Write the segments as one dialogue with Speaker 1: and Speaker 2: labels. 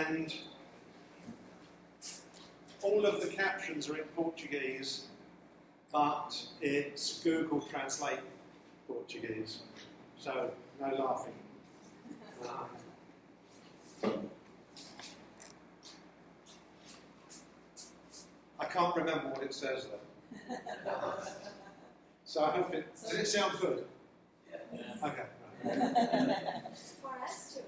Speaker 1: And all of the captions are in Portuguese, but it's Google Translate Portuguese, so no laughing. I can't remember what it says though. So I hope it. Does it sound good? Yeah. Okay.
Speaker 2: For us too.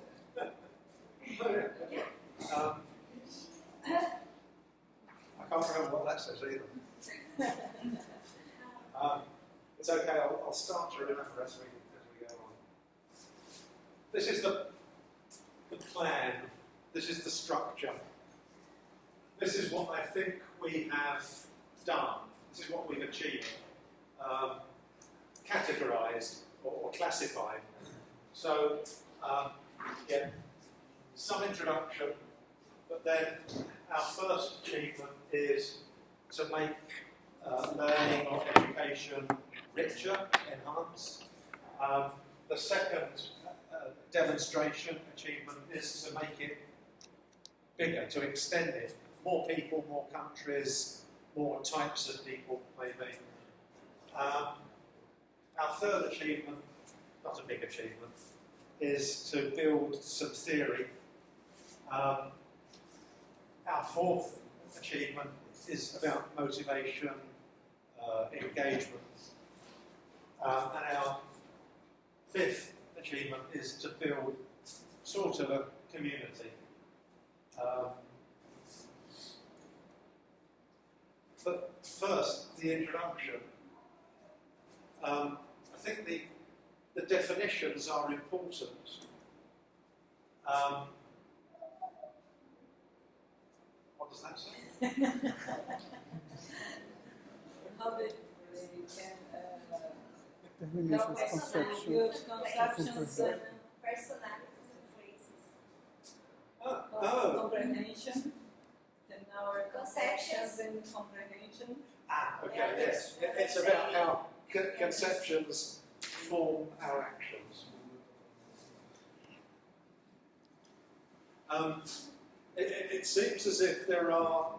Speaker 1: I can't remember what that says either. It's okay. I'll start to remember as we go on. This is the plan. This is the structure. This is what I think we have done. This is what we've achieved. Categorized or classified. So, yeah, some introduction, but then our first achievement is to make learning or education richer, enhanced. The second demonstration achievement is to make it bigger, to extend it. More people, more countries, more types of people, maybe. Our third achievement, not a big achievement, is to build some theory. Our fourth achievement is about motivation, engagement. And our fifth achievement is to build sort of a community. But first, the introduction. I think the definitions are important. What does that say?
Speaker 3: How they can help us use conceptions and
Speaker 2: Personalities and phrases.
Speaker 3: comprehension, and our conceptions and comprehension.
Speaker 1: Okay, yes. It's about how conceptions form our actions. It seems as if there are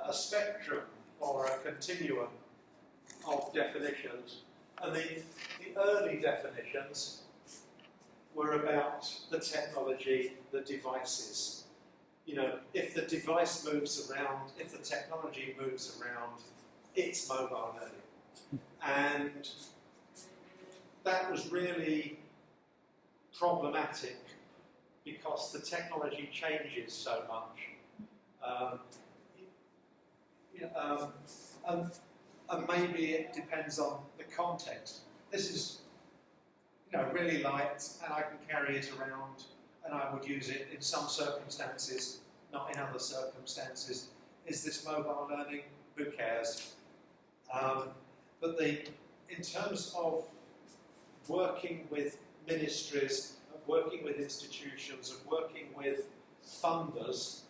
Speaker 1: a spectrum or a continuum of definitions, and the early definitions were about the technology, the devices. You know, if the device moves around, if the technology moves around, it's mobile learning. And that was really problematic because the technology changes so much. And maybe it depends on the context. This is, really light, and I can carry it around, and I would use it in some circumstances, not in other circumstances. Is this mobile learning? Who cares? But in terms of working with ministries, of working with institutions, of working with funders,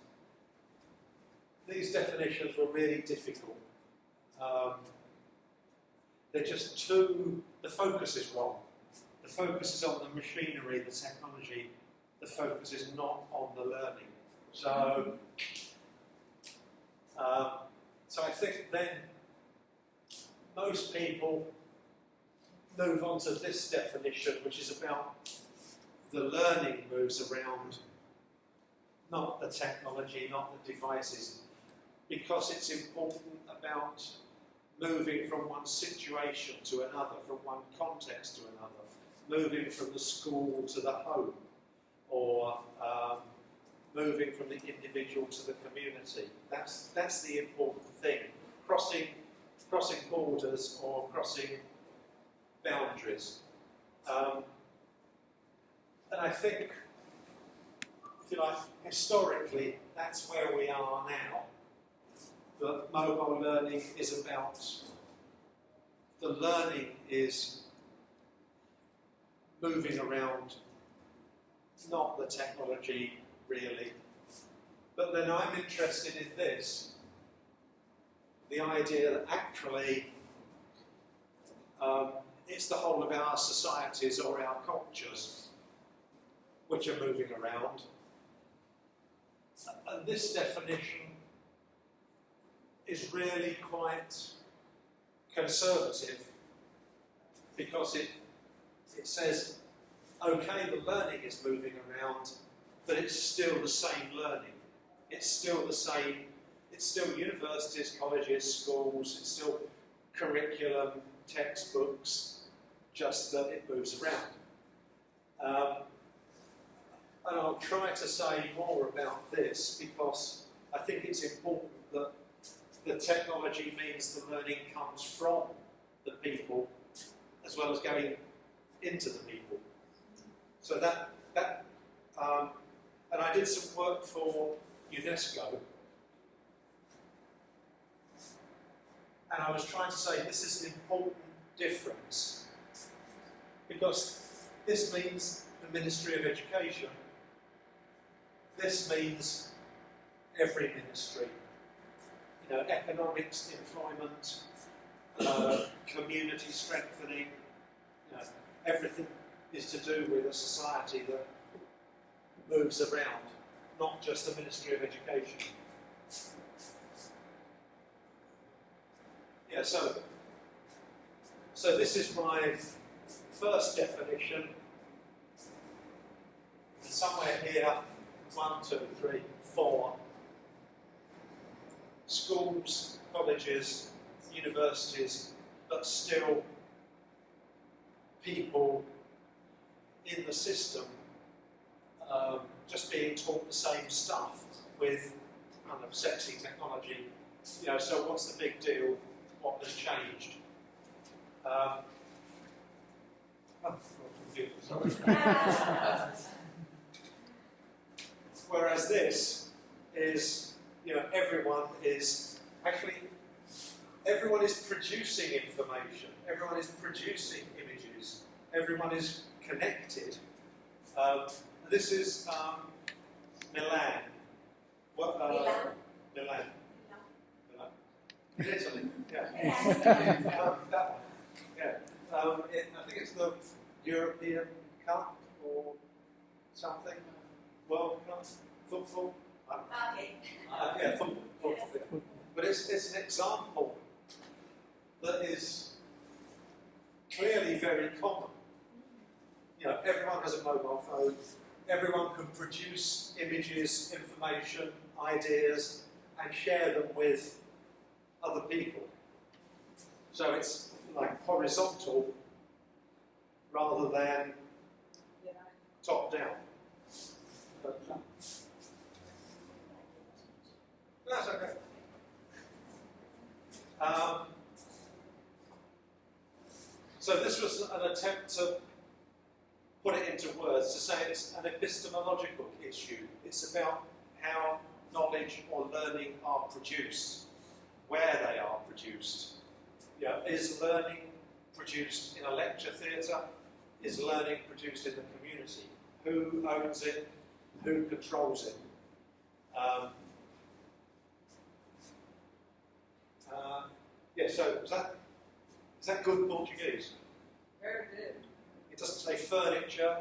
Speaker 1: these definitions were really difficult. They're just the focus is wrong. The focus is on the machinery, the technology. The focus is not on the learning. So I think then most people move on to this definition, which is about the learning moves around, not the technology, not the devices, because it's important about moving from one situation to another, from one context to another, moving from the school to the home, or moving from the individual to the community. That's the important thing. Crossing borders or crossing boundaries. And I think, if you like, historically, that's where we are now. That mobile learning is about, the learning is moving around, not the technology really. But then I'm interested in this, the idea that actually it's the whole of our societies or our cultures which are moving around. And this definition is really quite conservative because it says, okay, the learning is moving around, but it's still the same learning. It's still the same, it's still universities, colleges, schools, it's still curriculum, textbooks, just that it moves around. And I'll try to say more about this because I think it's important that the technology means the learning comes from the people as well as going into the people. So and I did some work for UNESCO, and I was trying to say this is an important difference because this means the Ministry of Education. This means every ministry. You know, economics, employment, community strengthening, you know, everything is to do with a society that moves around, not just the Ministry of Education. Yeah, so this is my first definition. And somewhere here, 1, 2, 3, 4. Schools, colleges, universities, but still people in the system just being taught the same stuff with kind of sexy technology. You know, so what's the big deal? What has changed? Whereas this is, you know, everyone is producing information, everyone is producing images, everyone is connected. This is Milan. Milan. In Italy, yeah. That one. Yeah. I think it's the European Cup or something. World Cup, football. Yeah, football. Yes. But it's an example that is clearly very common. You know, everyone has a mobile phone. Everyone can produce images, information, ideas, and share them with other people. So it's like horizontal rather than top down. But, that's okay. So this was an attempt to put it into words, to say it's an epistemological issue. It's about how knowledge or learning are produced, where they are produced. You know, is learning produced in a lecture theatre? Is learning produced in the community? Who owns it? Who controls it? Yeah, so is that good Portuguese?
Speaker 3: Very good.
Speaker 1: It doesn't say furniture.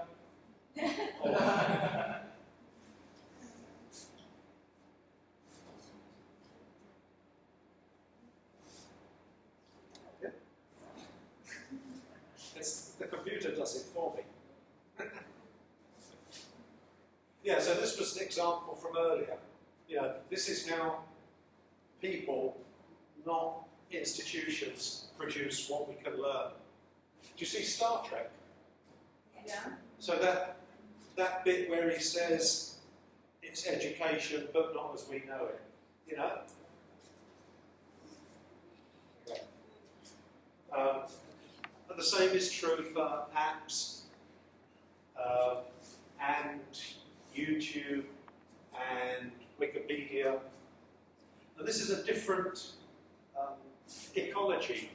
Speaker 1: Or yeah. The computer does it for me. Yeah, so this was an example from earlier. You know, this is how people, not institutions, produce what we can learn. Do you see Star Trek?
Speaker 3: Yeah.
Speaker 1: So that bit where he says it's education, but not as we know it, you know? And the same is true for apps and YouTube and Wikipedia. Now this is a different ecology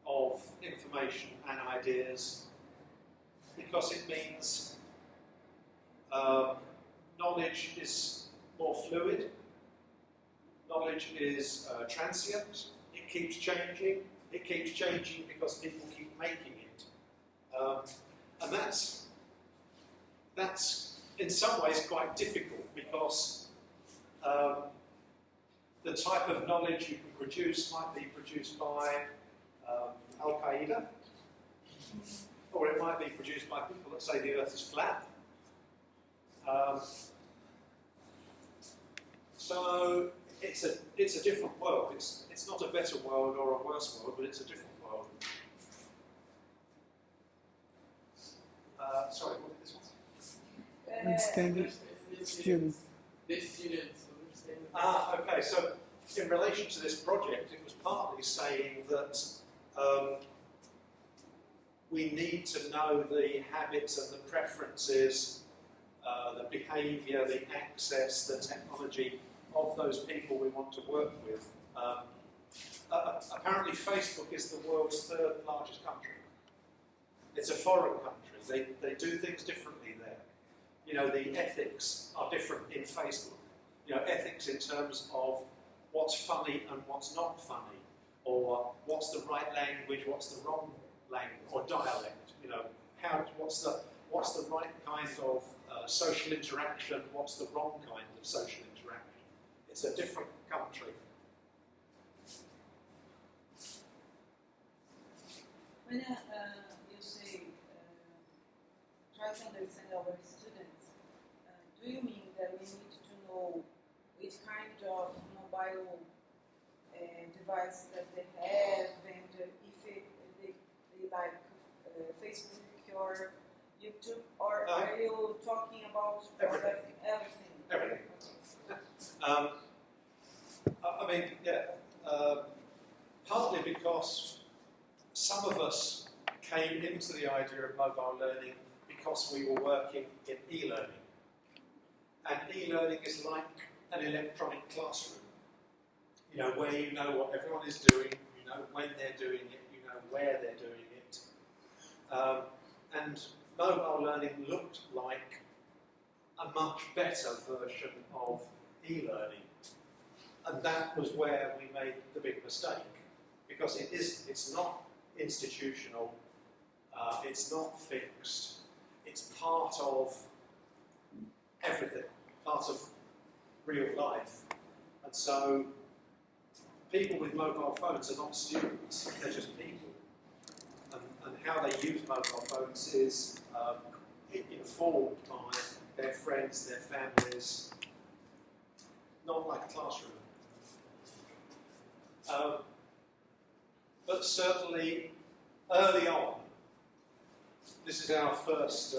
Speaker 1: of information and ideas because it means knowledge is more fluid, knowledge is transient, it keeps changing because people keep making it. And that's in some ways quite difficult because The type of knowledge you can produce might be produced by Al Qaeda, or it might be produced by people that say the Earth is flat. So it's a different world. It's not a better world or a worse world, but it's a different world. Sorry, what did this one?
Speaker 3: Understanding students.
Speaker 1: Okay, so in relation to this project, it was partly saying that we need to know the habits and the preferences, the behaviour, the access, the technology of those people we want to work with. Apparently Facebook is the world's third largest country. It's a foreign country. They do things differently there. You know, the ethics are different in Facebook. You know, ethics in terms of what's funny and what's not funny, or what's the right language, what's the wrong language, or dialect. You know, what's the right kind of social interaction, what's the wrong kind of social interaction. It's a different country.
Speaker 3: When you say try to understand our students, do you mean that we need to know which kind of mobile device that they have, and if they like Facebook or YouTube, or are you talking about
Speaker 1: Everything.
Speaker 3: Everything.
Speaker 1: I mean, partly because some of us came into the idea of mobile learning because we were working in e-learning. And e-learning is like an electronic classroom, you know, where you know what everyone is doing, you know when they're doing it, you know where they're doing it. And mobile learning looked like a much better version of e-learning. And that was where we made the big mistake, because it's not institutional, it's not fixed, it's part of everything, part of real life. And so people with mobile phones are not students, they're just people. And how they use mobile phones is informed by their friends, their families, not like a classroom. But certainly early on, this is our first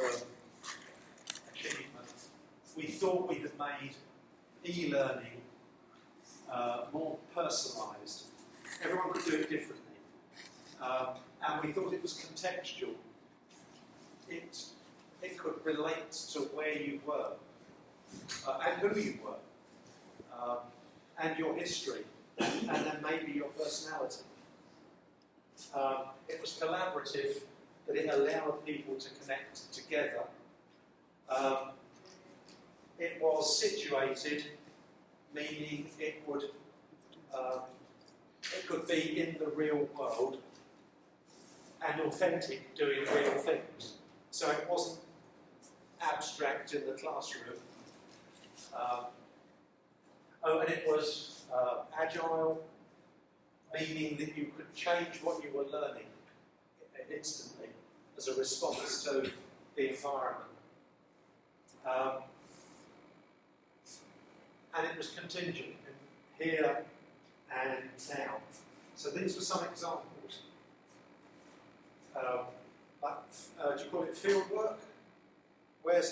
Speaker 1: achievement, we thought we had made e-learning more personalised. Everyone could do it differently. And we thought it was contextual. It could relate to where you were, and who you were, and your history, and then maybe your personality. It was collaborative, that it allowed people to connect together. It was situated, meaning it could be in the real world and authentic, doing real things. So it wasn't abstract in the classroom. And it was agile, meaning that you could change what you were learning instantly as a response to the environment. And it was contingent in here and now. So these were some examples. Do you call it field work? Where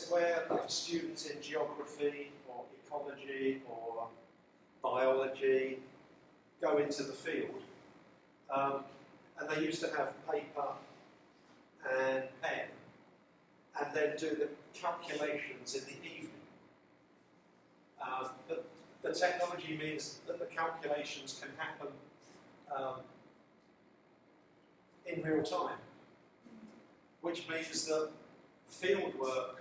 Speaker 1: like students in geography or ecology or biology go into the field, and they used to have paper and pen, and then do the calculations in the evening. But the technology means that the calculations can happen in real time, which means that field work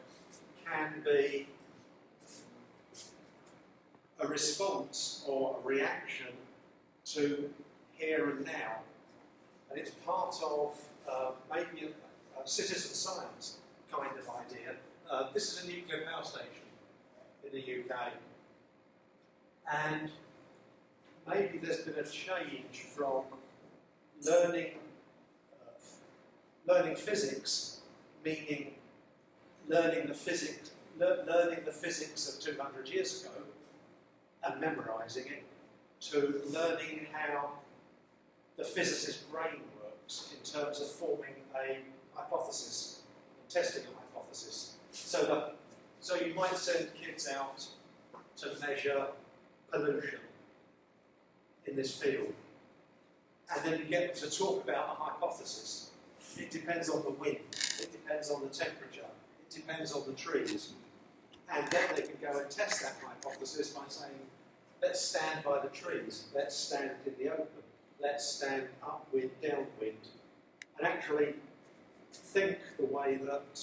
Speaker 1: can be a response or a reaction to here and now. And it's part of maybe a citizen science kind of idea. This is a nuclear power station in the UK. And maybe there's been a change from learning physics, meaning learning the physics of 200 years ago and memorising it, to learning how the physicist's brain works in terms of forming a hypothesis, testing a hypothesis. So you might send kids out to measure pollution in this field, and then you get them to talk about a hypothesis. It depends on the wind, it depends on the temperature, it depends on the trees, and then they can go and test that hypothesis by saying, let's stand by the trees, let's stand in the open, let's stand upwind, downwind, and actually think the way that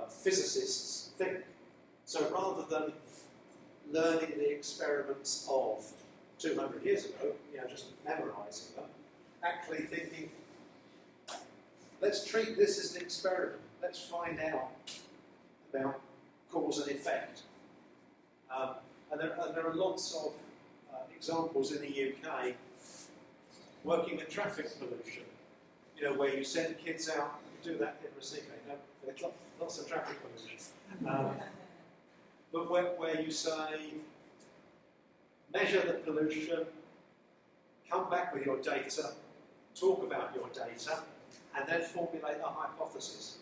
Speaker 1: physicists think. So rather than learning the experiments of 200 years ago, just memorising them, actually thinking, let's treat this as an experiment, let's find out about cause and effect. And there are lots of examples in the UK working with traffic pollution, where you send kids out, you do that in Recife, there's lots of traffic pollution. But where you say, measure the pollution, come back with your data, talk about your data, and then formulate a hypothesis.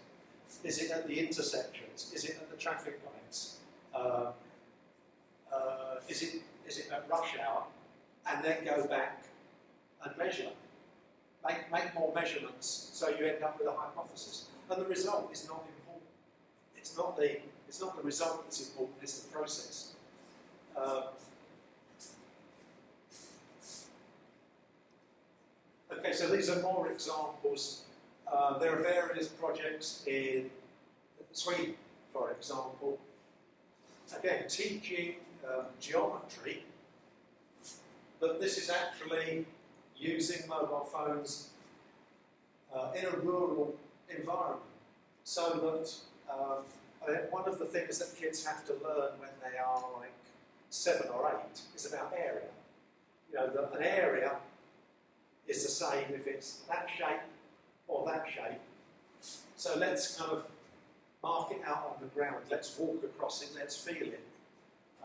Speaker 1: Is it at the intersections? Is it at the traffic lights? Is it at rush hour? And then go back and measure. Make more measurements so you end up with a hypothesis. And the result is not important. It's not the result that's important, it's the process. Okay, so these are more examples. There are various projects in Sweden, for example. Again, teaching geometry, but this is actually using mobile phones in a rural environment. So that one of the things that kids have to learn when they are like 7 or 8 is about area. An area is the same if it's that shape or that shape. So let's kind of mark it out on the ground, let's walk across it, let's feel it,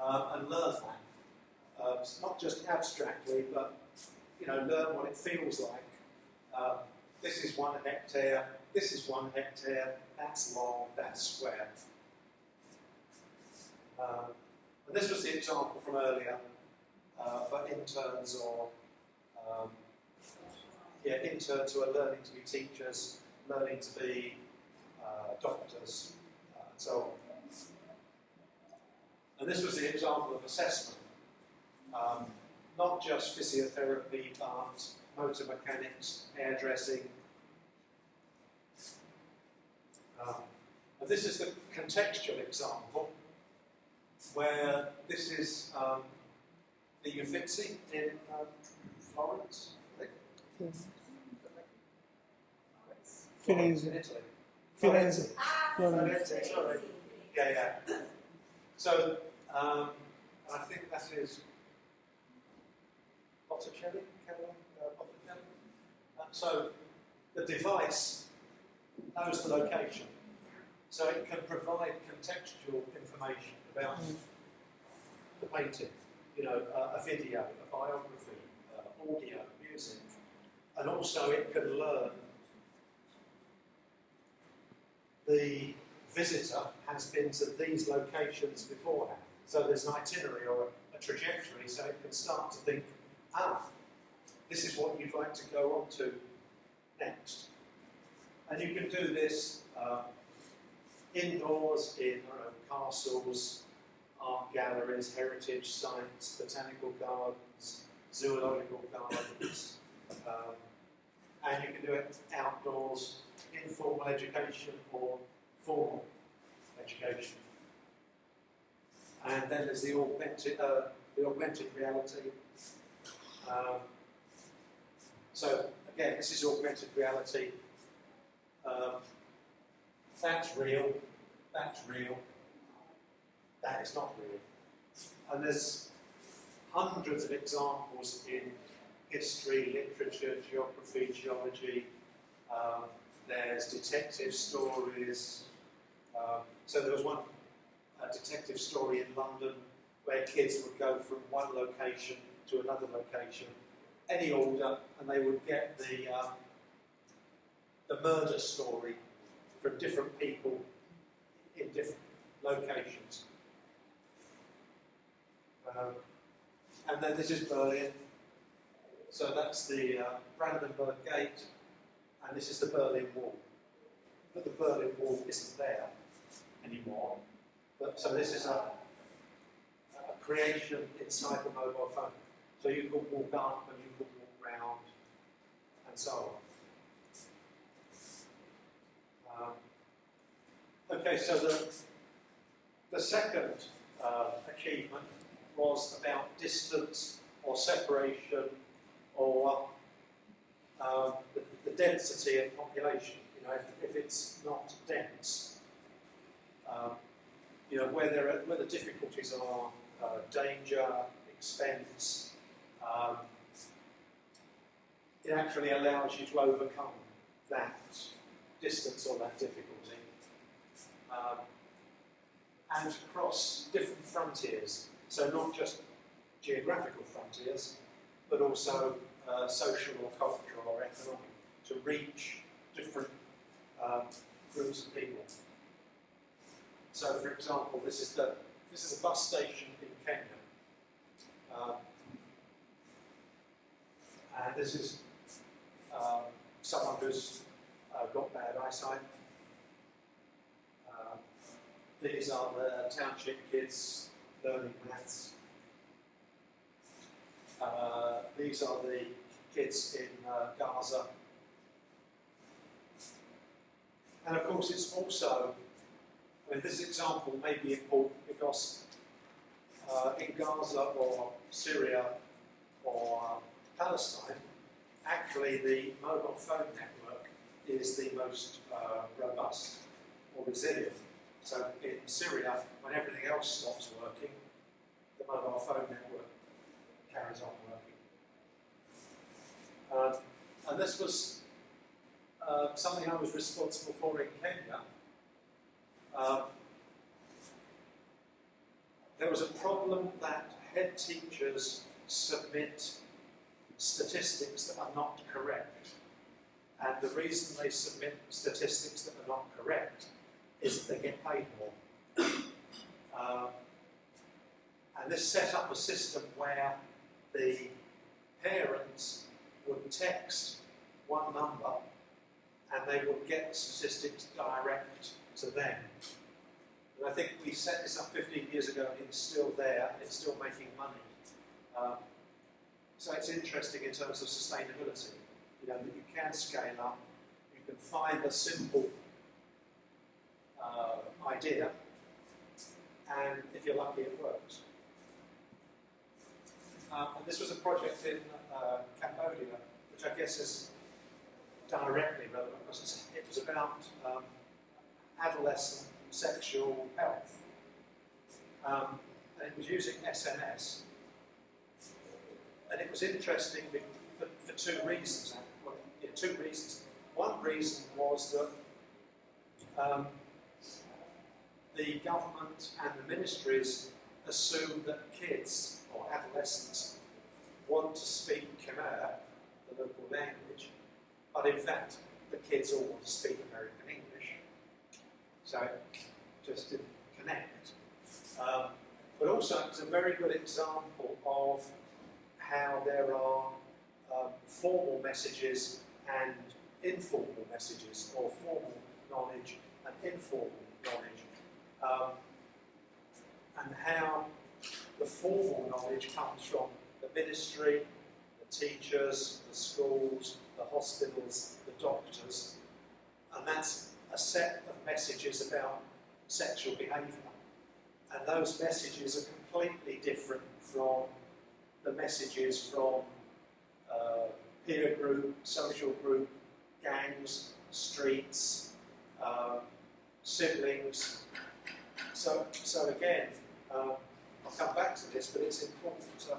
Speaker 1: and learn that. Not just abstractly, but learn what it feels like. This is 1 hectare, this is 1 hectare, that's long, that's square. And this was the example from earlier for interns or interns who are learning to be teachers, learning to be doctors, and so on. And this was the example of assessment. Not just physiotherapy, but motor mechanics, hairdressing. And this is the contextual example, where this is the Uffizi in Florence, I think.
Speaker 4: Firenze.
Speaker 1: In Italy.
Speaker 4: Firenze.
Speaker 1: Firenze, sorry. Yeah. So, I think that is Botticelli. So, the device knows the location, so it can provide contextual information about the painting, a video, a biography, audio, music, and also it can learn the visitor has been to these locations beforehand. So there's an itinerary or a trajectory, so it can start to think, this is what you'd like to go on to next. And you can do this indoors in castles, art galleries, heritage sites, botanical gardens, zoological gardens, and you can do it outdoors, informal education or formal education. And then there's the augmented reality. So again, this is augmented reality. That's real, that is not real. And there's hundreds of examples in history, literature, geography, geology. There's detective stories. So there was one detective story in London where kids would go from one location to another location, any order, and they would get the murder story from different people in different locations. And then this is Berlin. So that's the Brandenburg Gate, and this is the Berlin Wall. But the Berlin Wall isn't there anymore. But, so this is a creation inside the mobile phone. So you could walk up and you could walk round and so on. Okay, so the second achievement was about distance or separation or the density of population. You know, if it's not dense, you know, where the difficulties are danger, expense, it actually allows you to overcome that distance or that difficulty. And to cross different frontiers, so not just geographical frontiers, but also social or cultural or economic, to reach different groups of people. So, for example, this is a bus station in Kenya, and this is someone who's got bad eyesight. These are the township kids learning maths. These are the kids in Gaza. And of course it's also, I mean, this example may be important because in Gaza or Syria or Palestine, actually the mobile phone network is the most robust or resilient. So in Syria, when everything else stops working, the mobile phone network carries on working. And this was something I was responsible for in Kenya. There was a problem that head teachers submit statistics that are not correct. And the reason they submit statistics that are not correct is that they get paid more. And this set up a system where the parents would text one number and they would get the statistics direct to them. And I think we set this up 15 years ago and it's still there and it's still making money. So it's interesting in terms of sustainability. You know, that you can scale up, you can find a simple idea, and if you're lucky, it works. And this was a project in Cambodia, which I guess is directly relevant because it was about adolescent sexual health. And it was using SNS. And it was interesting for two reasons. Well, yeah, two reasons. One reason was that the government and the ministries assume that kids or adolescents want to speak Khmer, the local language, but in fact the kids all want to speak American English. So it just didn't connect. But also it's a very good example of how there are formal messages and informal messages, or formal knowledge and informal knowledge. And how the formal knowledge comes from the ministry, the teachers, the schools, the hospitals, the doctors, and that's a set of messages about sexual behaviour. And those messages are completely different from the messages from peer group, social group, gangs, streets, siblings. So again, I'll come back to this, but it's important to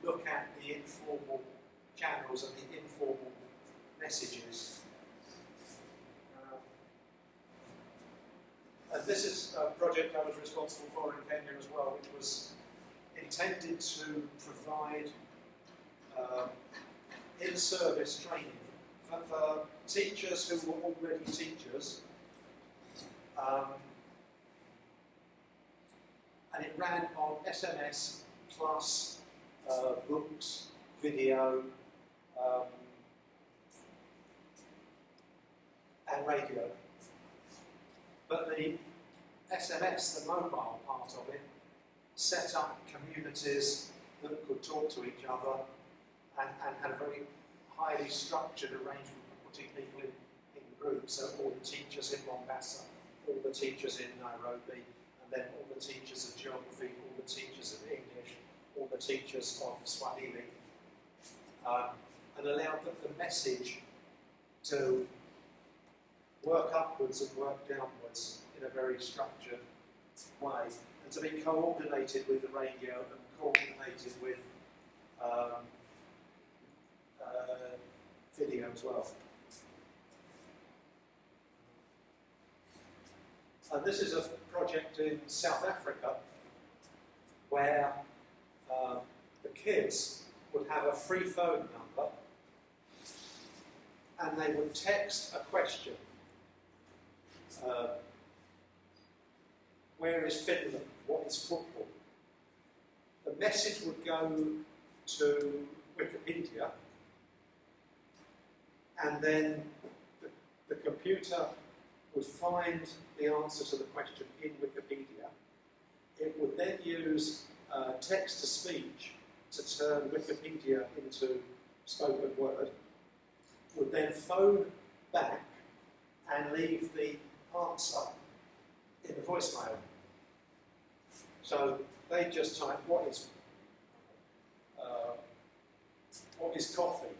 Speaker 1: look at the informal channels and the informal messages. And this is a project I was responsible for in Kenya as well, which was intended to provide in-service training for teachers who were already teachers. And it ran on SMS plus books, video, and radio. But the SMS, the mobile part of it, set up communities that could talk to each other and had a very highly structured arrangement for putting people in groups. So all the teachers in Mombasa, all the teachers in Nairobi, and then all the teachers of geography, all the teachers of English, all the teachers of Swahili, and allowed the message to work upwards and work downwards in a very structured way, and to be coordinated with the radio and coordinated with video as well. And this is a project in South Africa where the kids would have a free phone number and they would text a question. Where is Finland? What is football? The message would go to Wikipedia, and then the computer would find the answer to the question in Wikipedia. It would then use text-to-speech to turn Wikipedia into spoken word, would then phone back and leave the answer in the voicemail. So they just type, what is coffee?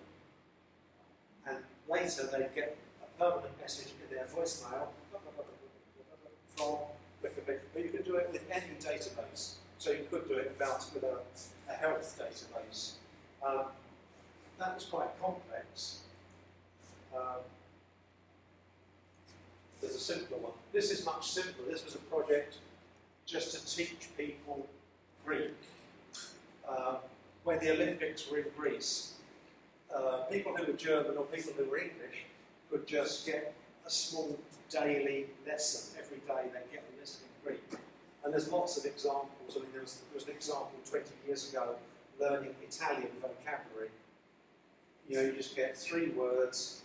Speaker 1: And later they get a permanent message in their voicemail from Wikipedia. But you could do it with any database. So you could do it with a health database. That was quite complex. There's a simpler one. This is much simpler. This was a project just to teach people Greek. When the Olympics were in Greece, people who were German or people who were English could just get a small daily lesson every day. They'd get a lesson in Greek. And there's lots of examples. I mean, there was an example 20 years ago, learning Italian vocabulary. You know, you just get 3 words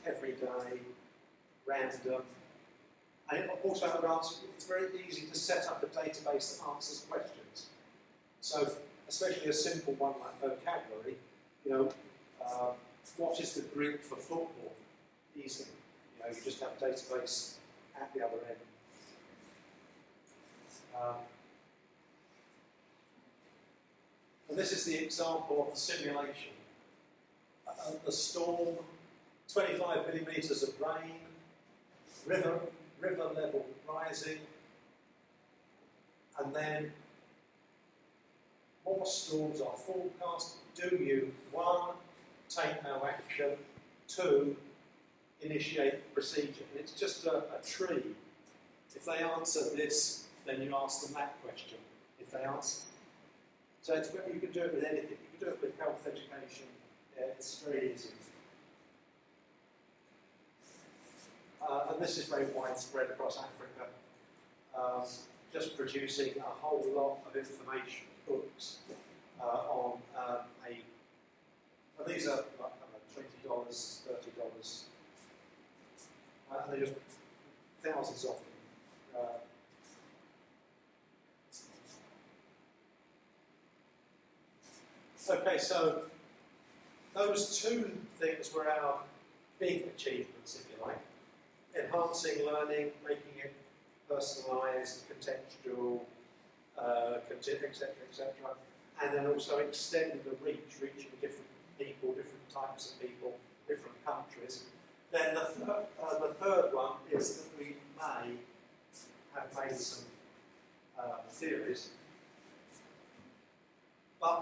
Speaker 1: every day, random. And it also it's very easy to set up a database that answers questions. So, especially a simple one like vocabulary, you know, what is the Greek for football? Easy. You know, you just have a database at the other end. And this is the example of the simulation. The storm, 25 millimetres of rain, river level rising, and then more storms are forecast. Do you, 1, take no action, 2, initiate the procedure? And it's just a tree. If they answer this, then you ask them that question. If they answer, so you can do it with anything. You can do it with health education. Yeah, it's very easy. And this is very widespread across Africa. Just producing a whole lot of information, books on these are like $20, $30, and they're just thousands of them. Okay, so those 2 things were our big achievements, if you like. Enhancing learning, making it personalised, contextual, etc., etc. And then also extending the reach, reaching different people, different types of people, different countries. Then the third one is that we may have made some theories.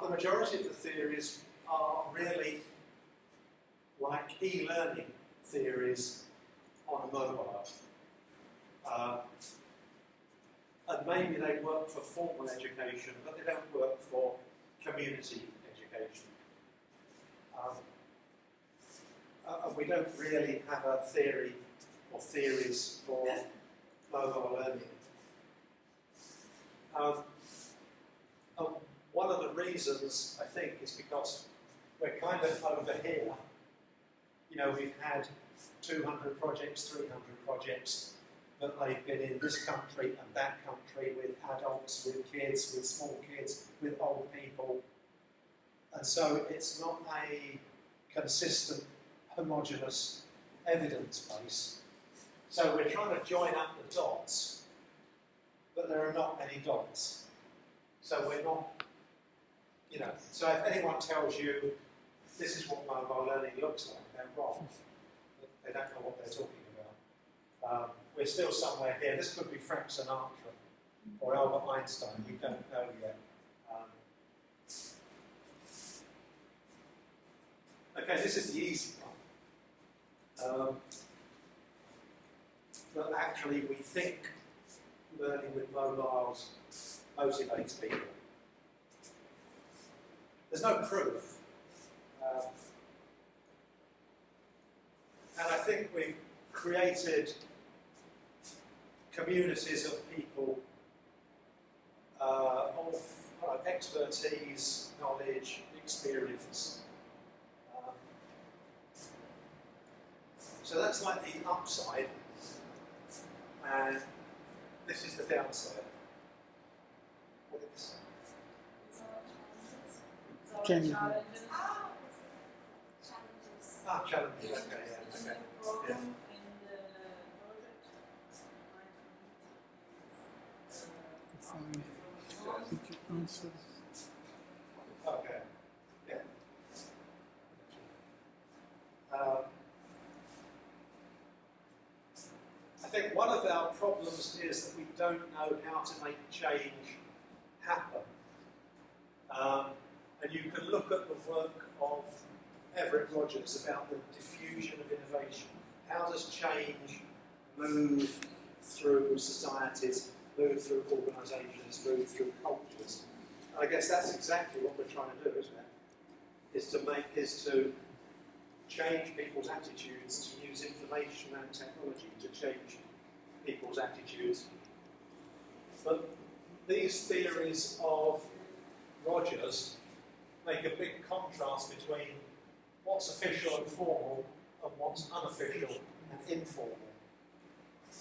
Speaker 1: the majority of the theories are really like e-learning theories on a mobile. And maybe they work for formal education, but they don't work for community education. And we don't really have a theory or theories for mobile learning. One of the reasons, I think, is because we're kind of over here. You know, we've had 200 projects, 300 projects, but they've been in this country and that country with adults, with kids, with small kids, with old people. And so it's not a consistent, homogeneous evidence base. So we're trying to join up the dots, but there are not many dots. So we're not, you know, so if anyone tells you this is what mobile learning looks like, they're wrong. They don't know what they're talking about. We're still somewhere here. This could be Frank Sinatra or Albert Einstein. We don't know yet. Okay, this is the easy one. But actually, we think learning with mobiles motivates people. There's no proof. And I think we've created communities of people of expertise, knowledge, experience. So that's like the upside, and this is the downside. What is
Speaker 4: Can
Speaker 2: Challenges.
Speaker 1: challenges? Okay,
Speaker 3: Is
Speaker 1: yeah,
Speaker 3: the
Speaker 1: okay.
Speaker 3: program
Speaker 1: Yeah.
Speaker 3: in the project
Speaker 4: Fine. Did you answer?
Speaker 1: Okay. Yeah. I think one of our problems is that we don't know how to make change happen. And you can look at the work of Everett Rogers about the diffusion of innovation. How does change move through societies, move through organisations, move through cultures? And I guess that's exactly what we're trying to do, isn't it? Is to change people's attitudes, to use information and technology to change people's attitudes. But these theories of Rogers make a big contrast between what's official and formal and what's unofficial and informal.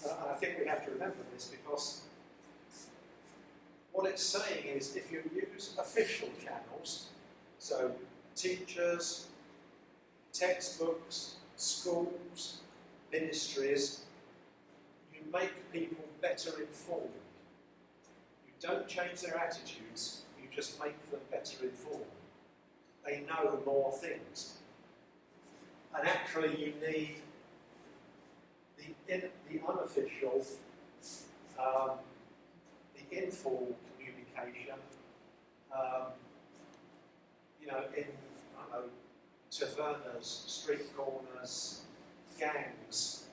Speaker 1: And I think we have to remember this because what it's saying is if you use official channels, so teachers, textbooks, schools, ministries, you make people better informed. You don't change their attitudes, you just make them better informed. They know more things. And actually you need the unofficial, the informal communication, you know, in, I don't know, tavernas, street corners, gangs,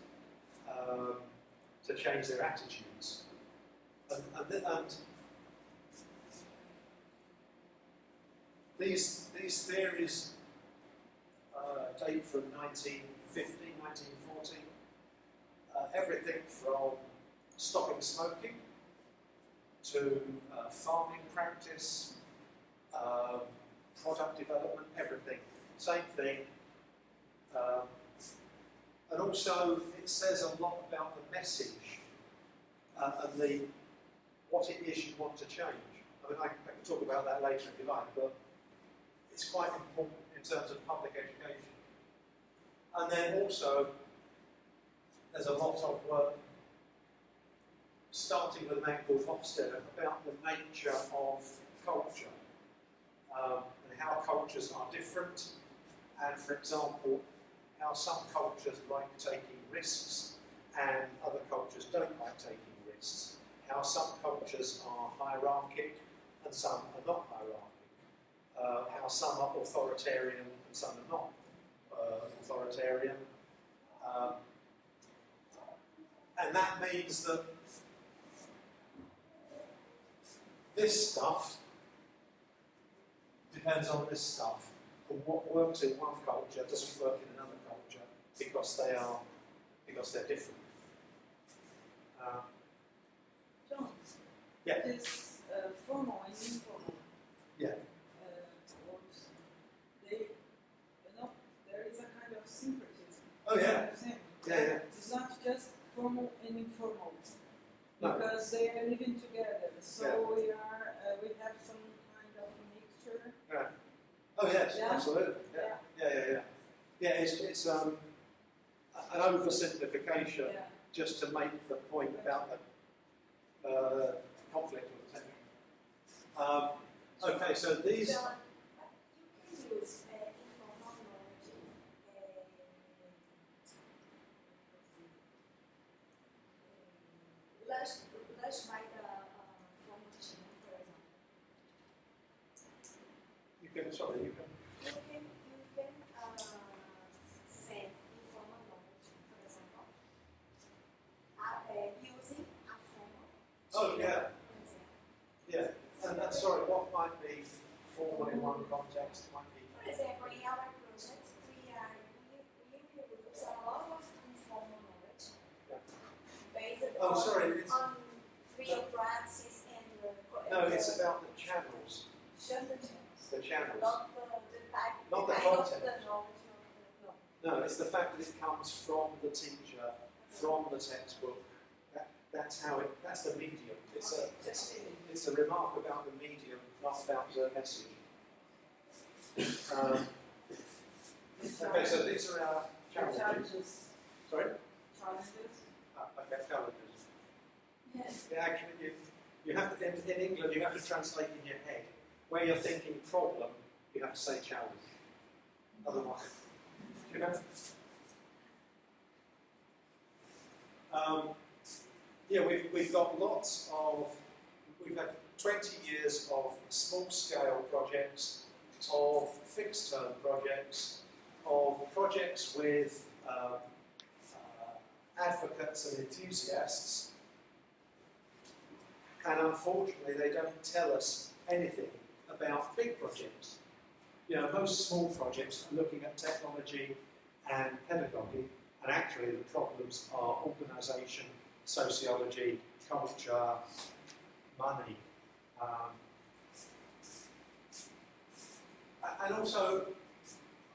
Speaker 1: to change their attitudes. And these theories date from 1950, 1940. Everything from stopping smoking to farming practice, product development, everything. Same thing. And also it says a lot about the message and what it is you want to change. I mean, I can talk about that later if you like, but it's quite important in terms of public education. And then also, there's a lot of work, starting with a man called Hofstede, about the nature of culture and how cultures are different. And for example, how some cultures like taking risks and other cultures don't like taking risks. How some cultures are hierarchic and some are not hierarchic. how some are authoritarian and some are not authoritarian. And that means that this stuff depends on this stuff. And what works in one culture doesn't work in another culture because they're different.
Speaker 3: John,
Speaker 1: Yeah.
Speaker 3: this formal and informal
Speaker 1: Yeah.
Speaker 3: works, they, there is a kind of syncretism.
Speaker 1: Oh yeah. Yeah.
Speaker 3: It's not just formal and informal.
Speaker 1: No.
Speaker 3: Because they are living together. So
Speaker 1: Yeah.
Speaker 3: we have some kind of mixture.
Speaker 1: Yeah. Oh yes,
Speaker 3: Yeah.
Speaker 1: absolutely. Yeah. Yeah, it's an oversimplification
Speaker 3: Yeah.
Speaker 1: just to make the point about the conflict or the tension. Okay, so these.
Speaker 2: John, you can use informal knowledge lunch by the formation, for example.
Speaker 1: You can. Sorry, you can.
Speaker 2: You can send informal knowledge, for example, using a formal.
Speaker 1: Oh, yeah.
Speaker 2: For example.
Speaker 1: Yeah, and that's sorry. What might be formal in one context might be.
Speaker 2: For example, in our project, we use a lot of informal knowledge based
Speaker 1: Oh, sorry.
Speaker 2: on real practice and
Speaker 1: No, it's about the channels.
Speaker 2: just the channels,
Speaker 1: The channels.
Speaker 2: not the type,
Speaker 1: Not the
Speaker 2: kind of
Speaker 1: content.
Speaker 2: the knowledge of the
Speaker 1: No, it's the fact that it comes from the teacher, from the textbook. That's how it. That's the medium. It's a remark about the medium, not about the message. Okay, so these are our challenges.
Speaker 3: Challenges.
Speaker 1: Sorry.
Speaker 3: Challenges.
Speaker 1: Okay, challenges.
Speaker 2: Yes.
Speaker 1: Yeah, actually, you have to, in England, you have to translate in your head. Where you're thinking problem, you have to say challenge. Otherwise, you know. Yeah, we've got lots of. We've had 20 years of small-scale projects, of fixed-term projects, of projects with advocates and enthusiasts. And unfortunately, they don't tell us anything about big projects. You know, most small projects are looking at technology and pedagogy, and actually the problems are organisation, sociology, culture, money. And also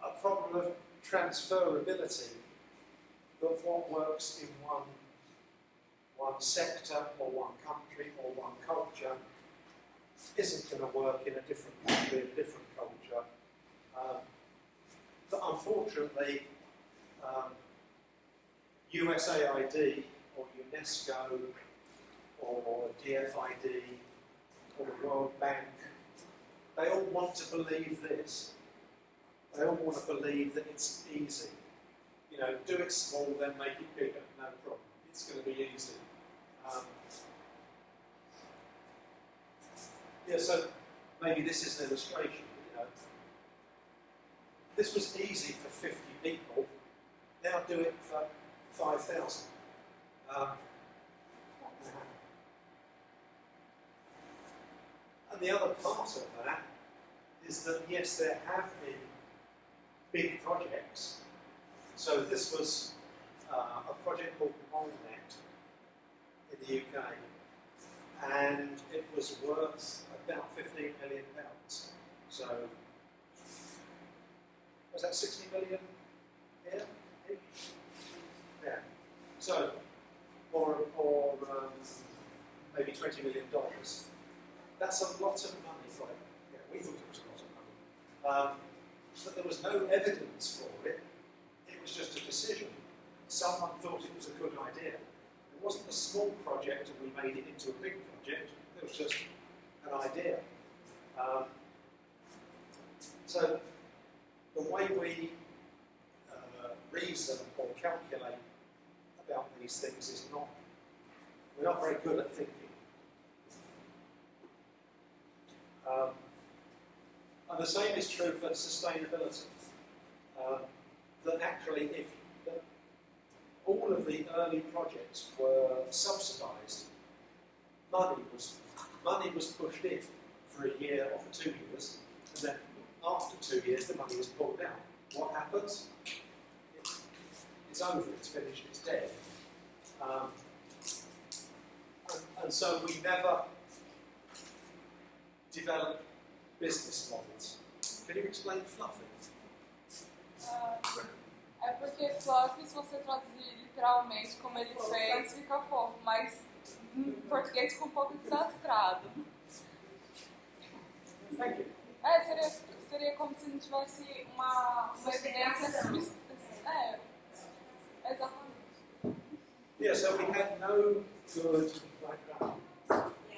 Speaker 1: a problem of transferability, that what works in one sector or one country or one culture isn't going to work in a different country, a different culture. But unfortunately, USAID or UNESCO or DFID or the World Bank, they all want to believe this. They all want to believe that it's easy. You know, do it small, then make it bigger, no problem. It's going to be easy. Yeah, so maybe this is an illustration. You know, this was easy for 50 people. Now do it for 5,000. And the other part of that is that yes, there have been big projects. So this was a project called MolNet in the UK, and it was worth about £15 million. So was that 60 million here? Yeah. So, or maybe $20 million. That's a lot of money for it. Yeah, we thought it was a lot of money. But there was no evidence for it. It was just a decision. Someone thought it was a good idea. It wasn't a small project and we made it into a big project. It was just an idea. So the way we reason or calculate about these things is not, we're not very good at thinking. And the same is true for sustainability. That actually, if that all of the early projects were subsidised, money was pushed in for a year or for 2 years, and then after 2 years the money was pulled out. What happens? It's over, it's finished, it's dead. And so we never develop business models. Can you explain fluffing?
Speaker 5: É porque fluffy, se você traduzir literalmente como ele fez, fica fofo, mas em português fica um pouco desastrado.
Speaker 1: Thank you.
Speaker 5: Seria como se não tivesse uma evidência. Exatamente.
Speaker 1: Yeah, so we had no good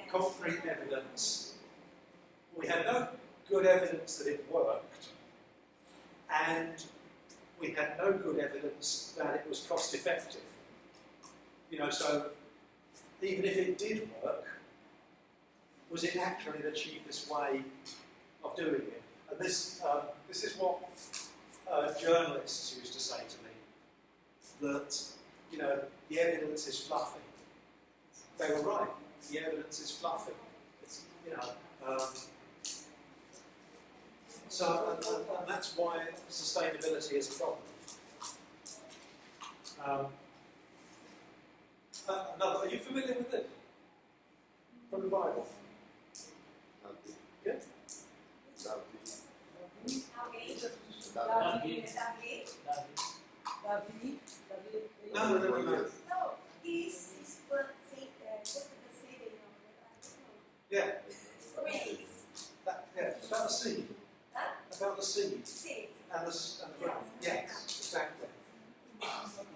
Speaker 1: concrete evidence. We had no good evidence that it worked, and we had no good evidence that it was cost effective. You know, so even if it did work, was it actually the cheapest way of doing it? And this is what journalists used to say to me, that, you know, the evidence is fluffy. They were right, the evidence is fluffy. It's, you know, and that's why sustainability is a problem. Are you familiar with it? From the Bible? Yeah? No.
Speaker 2: No, he's put the seed in.
Speaker 1: Yeah.
Speaker 2: Grace.
Speaker 1: It's about the seed.
Speaker 2: Huh?
Speaker 1: About the seed.
Speaker 2: Seed.
Speaker 1: And the ground. Yes, exactly.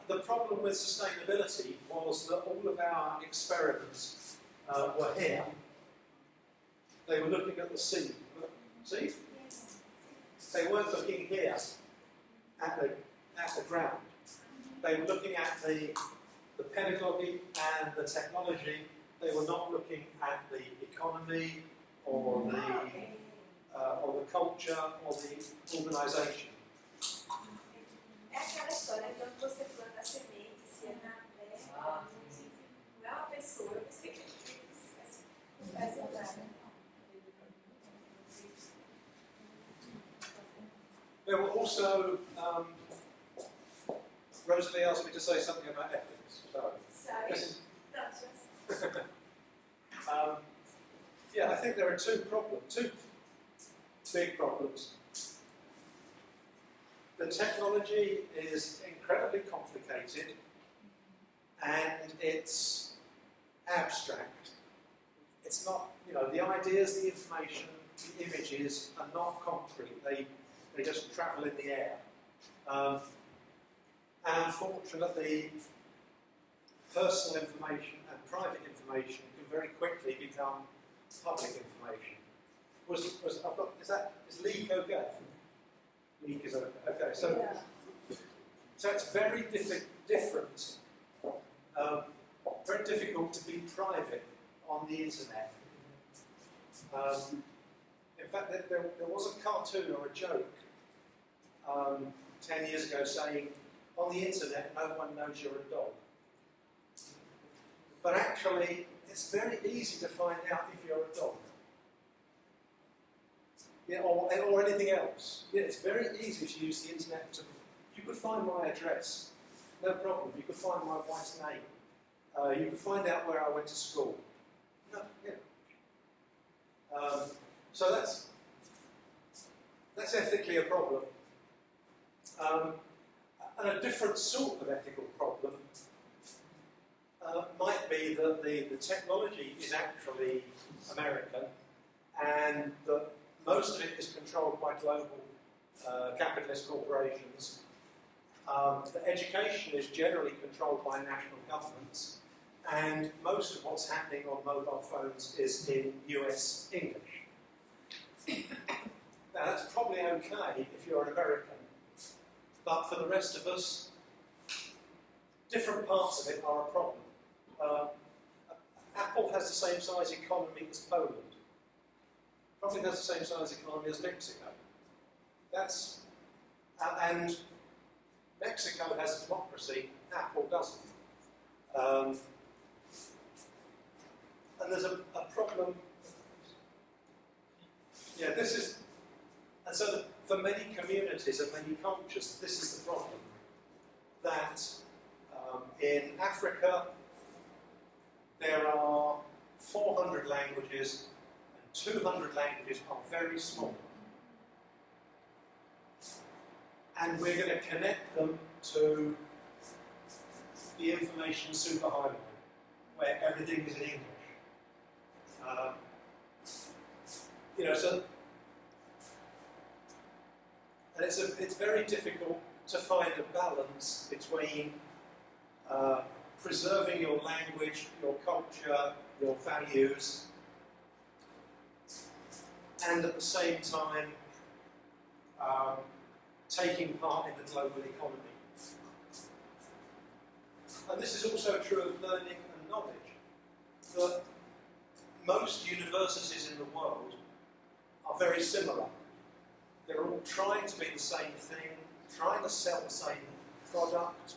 Speaker 1: The problem with sustainability was that all of our experiments were here. They were looking at the seed. See? They weren't looking here at the ground. They were looking at the pedagogy and the technology. They were not looking at the economy or the culture or the organisation.
Speaker 2: É aquela história que quando você planta a semente, se é na terra, não é uma pessoa, você que faz nada.
Speaker 1: There were also, Rosalie asked me to say something about ethics. So,
Speaker 2: Sabe?
Speaker 1: yeah, I think there are two big problems. The technology is incredibly complicated and it's abstract. It's not, you know, the ideas, the information, the images are not concrete. They just travel in the air. And unfortunately, personal information and private information can very quickly become public information. Is leak okay? Leak is okay. So it's very different. Very difficult to be private on the internet. In fact, there was a cartoon or a joke 10 years ago saying, on the internet, no one knows you're a dog. But actually, it's very easy to find out if you're a dog. Yeah, or anything else. Yeah, it's very easy to use the internet to... You could find my address, no problem. You could find my wife's name. You could find out where I went to school. No, yeah. So that's ethically a problem. And a different sort of ethical problem might be that the technology is actually American and that most of it is controlled by global capitalist corporations. The education is generally controlled by national governments, and most of what's happening on mobile phones is in US English. Now that's probably okay if you're an American, but for the rest of us, different parts of it are a problem. Apple has the same size economy as Poland. probably has the same size economy as Mexico. That's and Mexico has a democracy, Apple doesn't. And there's a problem. Yeah, this is, and so for many communities and many cultures, this is the problem. That in Africa, there are 400 languages, and 200 languages are very small. And we're going to connect them to the information superhighway, where everything is in English. So, and it's very difficult to find a balance between preserving your language, your culture, your values, and at the same time taking part in the global economy. And this is also true of learning and knowledge, that most universities in the world are very similar. They're all trying to be the same thing, trying to sell the same product,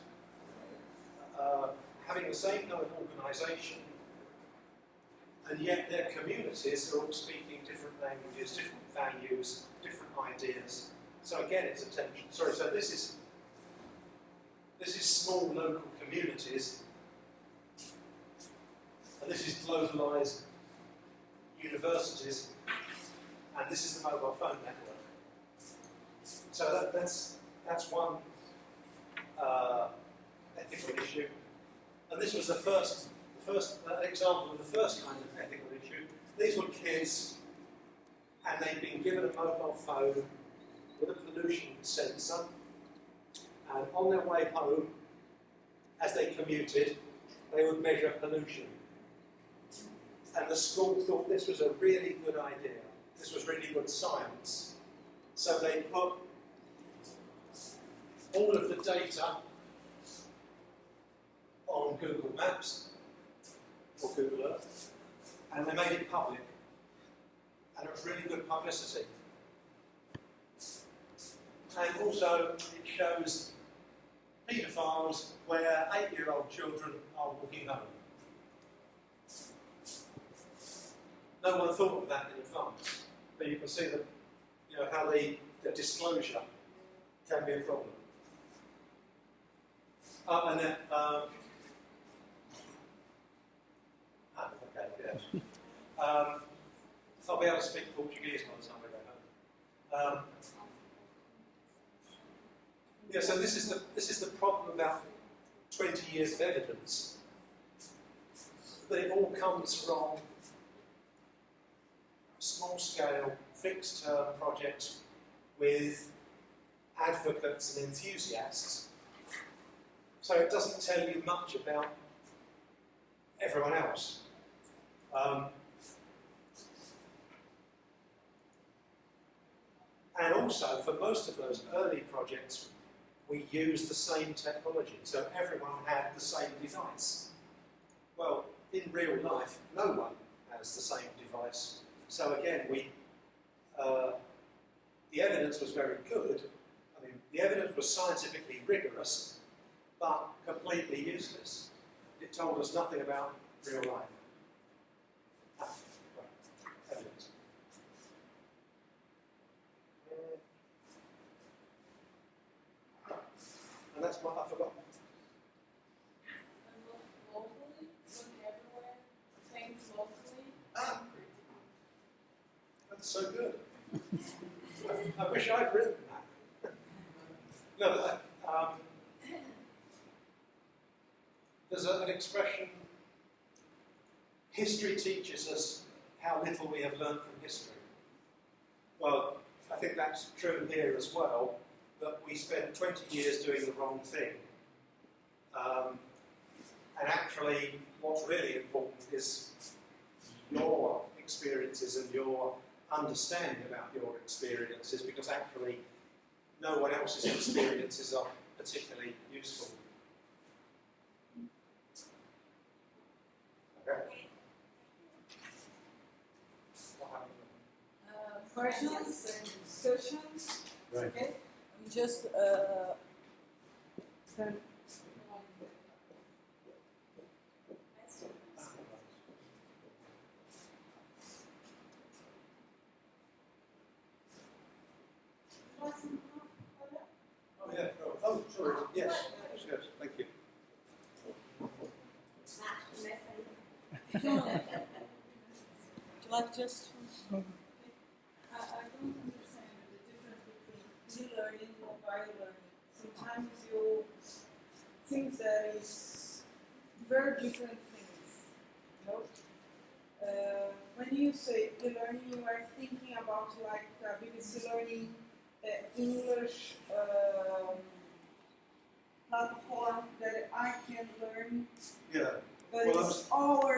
Speaker 1: having the same kind of organisation, and yet their communities are all speaking different languages, different values, different ideas. So again, it's a tension. Sorry, so this is small local communities, and this is globalised universities, and this is the mobile phone network. So that's one ethical issue, and this was the first example of the first kind of ethical issue. These were kids, and they'd been given a mobile phone with a pollution sensor, and on their way home, as they commuted, they would measure pollution. And the school thought this was a really good idea. This was really good science. So they put all of the data on Google Maps or Google Earth, and they made it public. And it was really good publicity. And also, it shows paedophiles where 8-year-old children are walking home. No one thought of that in advance, but you can see that, how the disclosure can be a problem. And then, okay, yeah. I'll be able to speak Portuguese by the time I go home. So this is the problem about 20 years of evidence. That it all comes from small-scale, fixed-term projects with advocates and enthusiasts. So it doesn't tell you much about everyone else. And also, for most of those early projects, we used the same technology, so everyone had the same device. Well, in real life, no one has the same device. So again, the evidence was very good. I mean, the evidence was scientifically rigorous, but completely useless. It told us nothing about real life. Right. Evidence. And that's what I forgot.
Speaker 5: And look globally, look everywhere, things locally.
Speaker 1: That's so good. I wish I'd written that. No, there's an expression, history teaches us how little we have learned from history. Well, I think that's true here as well, that we spent 20 years doing the wrong thing. And actually, what's really important is your experiences and your understanding about your experiences, because actually no one else's experiences are particularly useful. Okay. What happened?
Speaker 3: questions and discussions.
Speaker 1: Right.
Speaker 3: Okay, I'm just
Speaker 1: Oh, yeah. Oh, sorry. Yes. Yes. Thank you.
Speaker 2: Começa aí.
Speaker 3: John, would you like just?
Speaker 4: Oh.
Speaker 3: I don't understand the difference between e-learning and mobile learning. Sometimes you think that is very different things. You know? When you say e-learning, you are thinking about like BBC Learning English platform that I can learn,
Speaker 1: Yeah.
Speaker 3: but
Speaker 1: Well,
Speaker 3: it's our